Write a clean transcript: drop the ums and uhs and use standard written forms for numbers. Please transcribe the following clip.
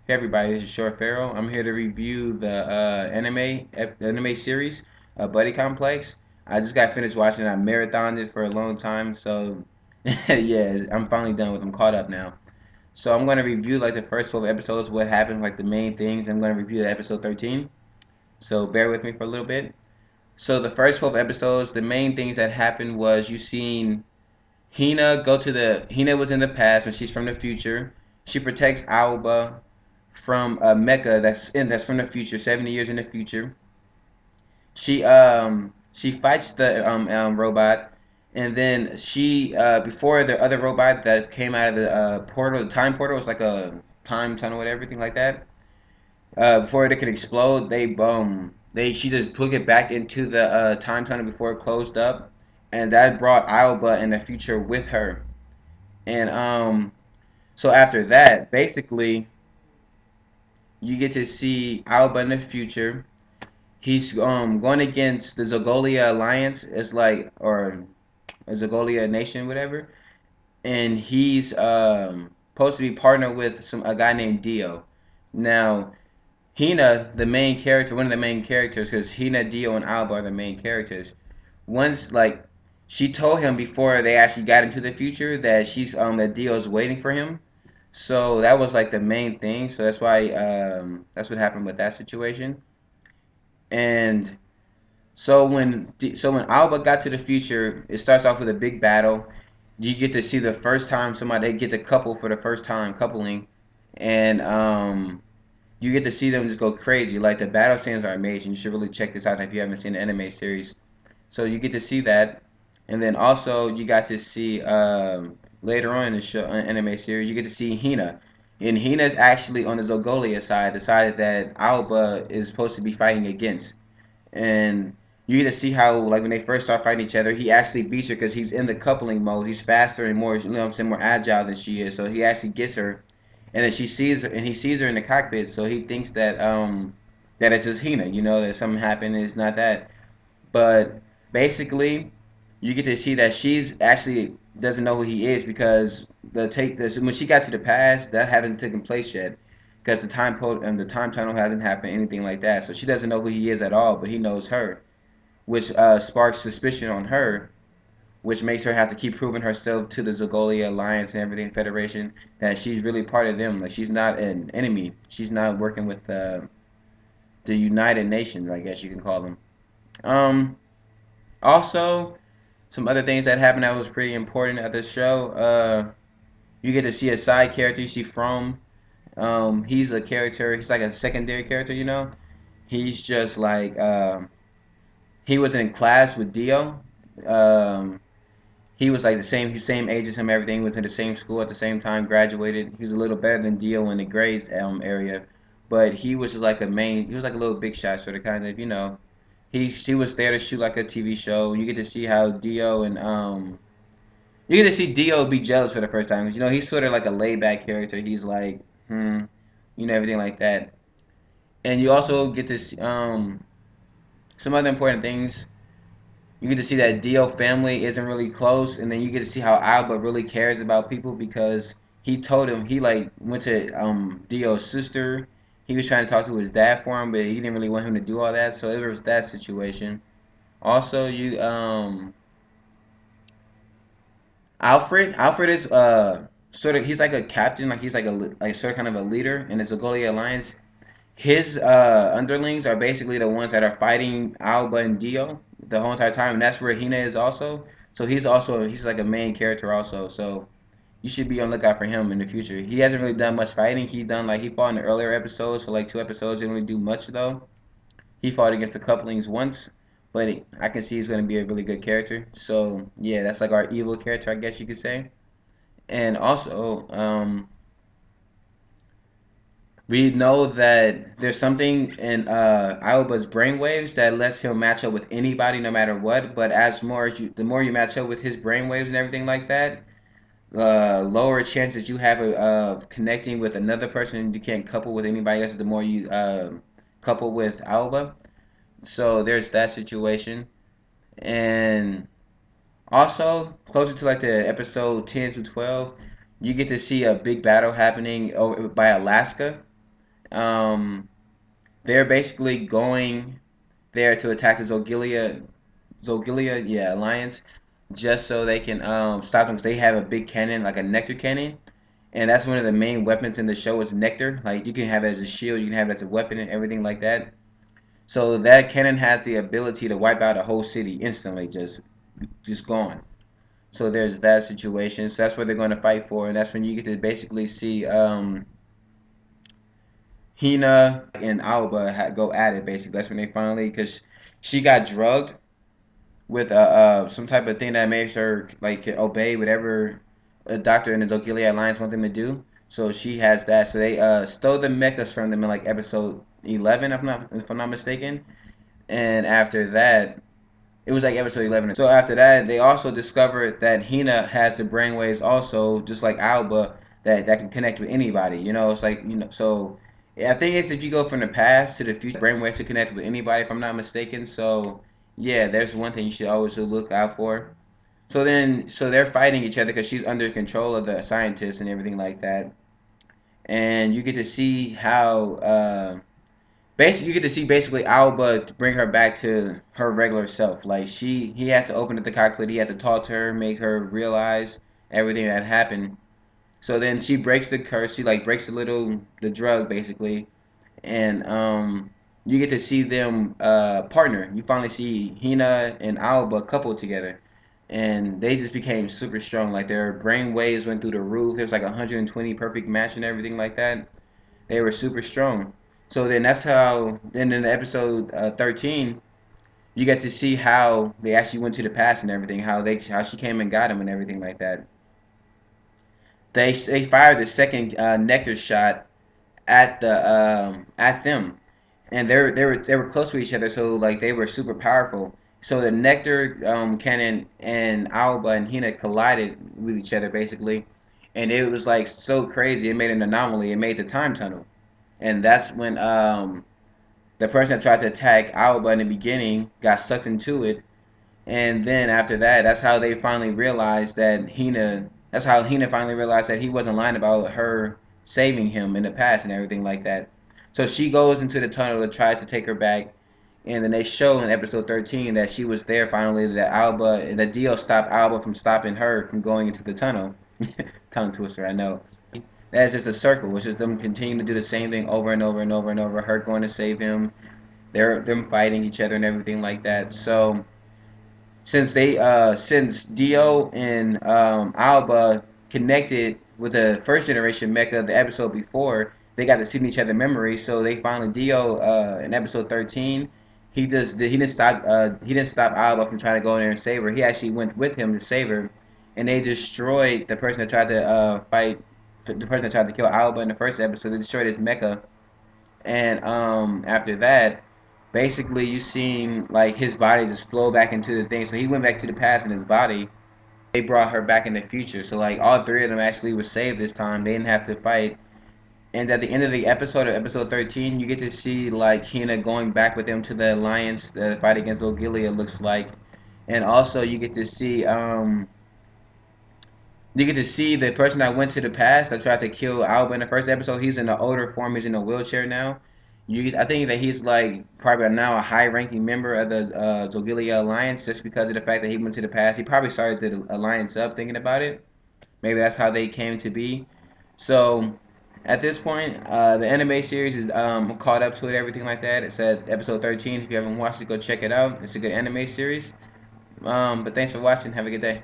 Hey everybody, this is Short Pharaoh. I'm here to review the anime series, Buddy Complex. I just got finished watching it. I marathoned it for a long time, so yeah, I'm finally done with. I'm caught up now. So I'm gonna review like the first 12 episodes, what happened, like the main things. I'm gonna review the episode 13. So bear with me for a little bit. So the first 12 episodes, the main things that happened was you seen Hina was in the past when she's from the future. She protects Aoba from Mecha that's from the future, 70 years in the future. She fights the robot, and then she before the other robot that came out of the portal, the time portal was like a time tunnel and everything like that. Before it could explode, they she just took it back into the time tunnel before it closed up, and that brought Aoba in the future with her. And so after that, basically, you get to see Alba in the future. He's going against the Zogolia Alliance. It's like or a Zogolia Nation, whatever. And he's supposed to be partnered with a guy named Dio. Now, Hina, the main character, one of the main characters, because Hina, Dio, and Alba are the main characters. Once like she told him before they actually got into the future that she's that Dio's waiting for him. So that was like the main thing. So that's why that's what happened with that situation. And so when Alba got to the future, it starts off with a big battle. You get to see the first time somebody they get to couple for the first time, coupling, and you get to see them just go crazy. Like the battle scenes are amazing. You should really check this out if you haven't seen the anime series. So you get to see that, and then also you got to see later on in the show anime series you get to see Hina, and Hina's actually on the Zogolia side, decided that Alba is supposed to be fighting against, and you get to see how like when they first start fighting each other, he actually beats her because he's in the coupling mode. He's faster and more, you know what I'm saying, more agile than she is. So he actually gets her, and then she sees her, and he sees her in the cockpit. So he thinks that it's just Hina, you know, that something happened. And it's not that. But basically, you get to see that she's actually doesn't know who he is because when she got to the past, that hasn't taken place yet because the time tunnel hasn't happened, anything like that. So she doesn't know who he is at all, but he knows her, which sparks suspicion on her, which makes her have to keep proving herself to the Zogolia Alliance and everything Federation that she's really part of them. Like she's not an enemy. She's not working with the United Nations, I guess you can call them. Um, Also, some other things that happened that was pretty important at the show. You get to see a side character. You see From. He's a character. He's like a secondary character. You know. He's just like he was in class with Dio. Um, he was like same age as him. Everything was in the same school at the same time. Graduated. He was a little better than Dio in the grades area, but he was just like a main. He was like a little big shot sort of kind of, you know. He was there to shoot like a TV show. You get to see how Dio and you get to see Dio be jealous for the first time. 'Cause, you know, he's sort of like a laid back character. He's like, you know, everything like that. And you also get to see some other important things. You get to see that Dio family isn't really close, and then you get to see how Alba really cares about people because he told him he like went to Dio's sister. He was trying to talk to his dad for him, but he didn't really want him to do all that. So it was that situation. Also, you Alfred is sort of he's like a captain, like he's like like sort of kind of a leader in the Zagoli Alliance. His underlings are basically the ones that are fighting Alba and Dio the whole entire time, and that's where Hina is also. So he's like a main character also. So you should be on the lookout for him in the future. He hasn't really done much fighting. He's done like he fought in the earlier episodes for like 2 episodes. Didn't really do much though. He fought against the couplings once, but I can see he's going to be a really good character. So yeah, that's like our evil character, I guess you could say. And also, we know that there's something in Alba's brainwaves that lets him match up with anybody, no matter what. But the more you match up with his brainwaves and everything like that, the lower chance that you have of connecting with another person you can't couple with anybody else. The more you couple with Alba, so there's that situation. And also, closer to like the episode 10 to 12, you get to see a big battle happening over by Alaska. Um, they're basically going there to attack the Zogilia, yeah, alliance, just so they can stop them because they have a big cannon, like a nectar cannon, and that's one of the main weapons in the show is nectar. Like you can have it as a shield, you can have it as a weapon, and everything like that. So that cannon has the ability to wipe out a whole city instantly, just gone. So there's that situation. So that's what they're going to fight for, and that's when you get to basically see Hina and Alba go at it. Basically, that's when they finally, because she got drugged with some type of thing that makes her like obey whatever a doctor in the Zogilia Alliance want them to do. So she has that. So they stole the mechas from them in like episode 11, if I'm not mistaken. And after that, it was like episode 11. So after that, they also discovered that Hina has the brainwaves also, just like Alba, that can connect with anybody. You know, it's like, so yeah, I think it's if you go from the past to the future, brainwaves to connect with anybody, if I'm not mistaken. So yeah, there's one thing you should always look out for. So they're fighting each other because she's under control of the scientists and everything like that. And you get to see how basically you get to see basically Alba bring her back to her regular self. Like he had to open up the cockpit, he had to talk to her, make her realize everything that happened. So then she breaks the curse. She like breaks the drug basically, and you get to see them partner. You finally see Hina and Alba coupled together, and they just became super strong. Like their brain waves went through the roof. There was like 120 perfect match and everything like that. They were super strong. So then that's how. Then in episode 13, you get to see how they actually went to the past and everything. How she came and got him and everything like that. They fired the second nectar shot at them, and they were close to each other, so like they were super powerful. So the nectar cannon and Alba and Hina collided with each other basically, and it was like so crazy. It made an anomaly. It made the time tunnel, and that's when the person that tried to attack Alba in the beginning got sucked into it, and then after that, that's how they finally realized that Hina. That's how Hina finally realized that he wasn't lying about her saving him in the past and everything like that. So she goes into the tunnel and tries to take her back, and then they show in episode 13 that she was there finally. That Alba, the deal stopped Alba from stopping her from going into the tunnel. Tongue twister, I know. That's just a circle. It's just them continuing to do the same thing over and over and over and over. Her going to save him. They're them fighting each other and everything like that. So since Dio and Alba connected with the first generation mecha the episode before, they got to see each other memories. So they finally Dio in episode 13, he didn't stop Alba from trying to go in there and save her. He actually went with him to save her, and they destroyed the person that tried to fight the person that tried to kill Alba in the first episode. They destroyed his mecha, and after that, basically you seen like his body just flow back into the thing. So he went back to the past in his body. They brought her back in the future. So like all three of them actually were saved this time. They didn't have to fight. And at the end of the episode, of episode 13, you get to see like Hina going back with them to the alliance, the fight against Ogilia looks like. And also you get to see the person that went to the past that tried to kill Alba in the first episode. He's in the older form. He's in a wheelchair now. I think that he's like probably now a high-ranking member of the Zogilia Alliance just because of the fact that he went to the past. He probably started the alliance up thinking about it. Maybe that's how they came to be. So at this point, the anime series is caught up to it, everything like that. It's at episode 13. If you haven't watched it, go check it out. It's a good anime series. But thanks for watching. Have a good day.